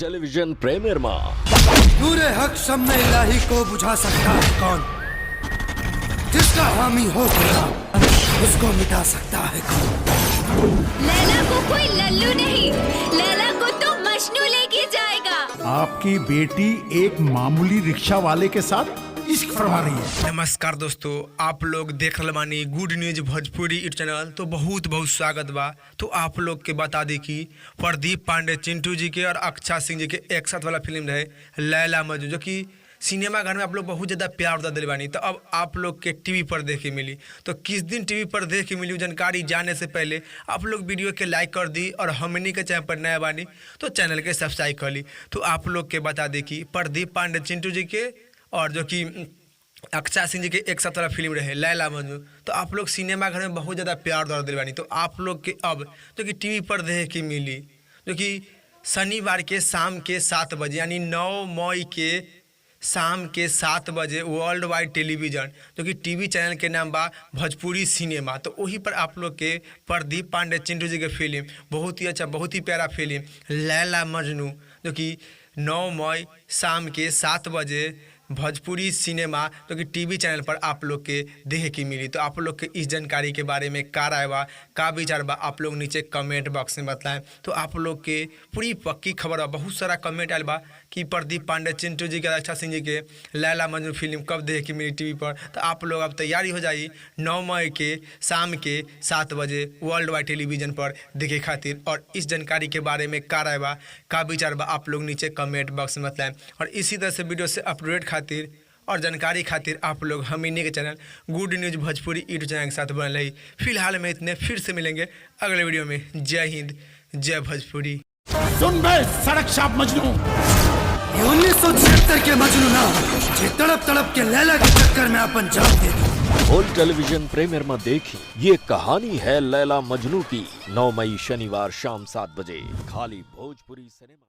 Television premier में नूरे हक शम्मे इलाही को बुझा सकता है कौन? जिसका हामी हो गया उसको मिटा सकता है कौन? लैला को कोई लल्लू नहीं, लैला को तो मजनू लेके जाएगा। आपकी बेटी एक मामूली रिक्शा वाले के साथ इश्क फरमा रही है। नमस्कार दोस्तों, आप लोग देख रहे बानी good news Bhojpuri YouTube channel. तो बहुत बहुत स्वागत बा। तो आप लोग के बता दी कि प्रदीप पांडे चिंटू जी के और अक्षय सिंह जी के एक साथ वाला फिल्म रहे लैला मजनू, जो कि सिनेमा घर में आप लोग बहुत ज़्यादा प्यार दिले बानी। तो अब आप लोग के टीवी पर देखे मिली। तो किस दिन टीवी पर देखे मिली जानकारी जाने से पहले आप लोग वीडियो के लाइक कर दी और हमनी के चैनल पर नया बानी तो चैनल के सब्सक्राइब कर ली। तो आप लोग के बता दी कि प्रदीप पांडे चिंटू जी के और जो कि अक्षय सिंह जी के एक साथ वाला फिल्म रहे लैला मजनू, तो आप लोग सिनेमा घर में बहुत ज़्यादा प्यार दौड़ दिल बानी। तो आप लोग के अब जो कि टीवी पर देखे की मिली, जो कि शनिवार के शाम के 7 बजे यानी 9 मई के शाम के 7 बजे वर्ल्ड वाइड टेलीविज़न जो कि टीवी चैनल के नाम बा भोजपुरी सिनेमा, तो वहीं पर आप लोग के प्रदीप पांडे चिंटू जी के फिल्म बहुत ही अच्छा, बहुत ही प्यारा फिल्म लैला मजनू जो कि 9 मई शाम के 7 बजे भोजपुरी सिनेमा जो कि टीवी चैनल पर आप लोग के देखे की मिली। तो आप लोग के इस जानकारी के बारे में का राय बा, का विचार बा, आप लोग नीचे कमेंट बॉक्स में बताएं। तो आप लोग के पूरी पक्की खबर बा, बहुत सारा कमेंट आयल बा कि प्रदीप पांडे चिंटू जी के अक्षय सिंह जी के लैला मजनू फिल्म कब देखे की मिली टीवी पर। तो आप लोग अब तैयारी हो जाइए 9 मई के शाम के 7 बजे वर्ल्ड वाइड टेलीविजन पर देखे खातिर। और इस जानकारी के बारे में का राय बा, का विचार बा, आप लोग नीचे कमेंट बॉक्स में बताएं। और इसी तरह से वीडियो से अपडेट खातिर और जानकारी खातिर आप लोग हमनी के channel good news Bhojpuri YouTube channel के साथ बन रही। फिलहाल में इतने, फिर से मिलेंगे अगले वीडियो में। जय हिंद, जय भोजपुरी। सुन बे सड़क छाप मजनू, ये 1976 के मजनू ना, ये तड़प तड़प के लैला के चक्कर में अपन जान दे दी। होल टेलीविजन प्रीमियर में देखी ये कहानी है लैला मजनू की। 9 मई शनिवार शाम 7 बजे खाली भोजपुरी सिनेमा।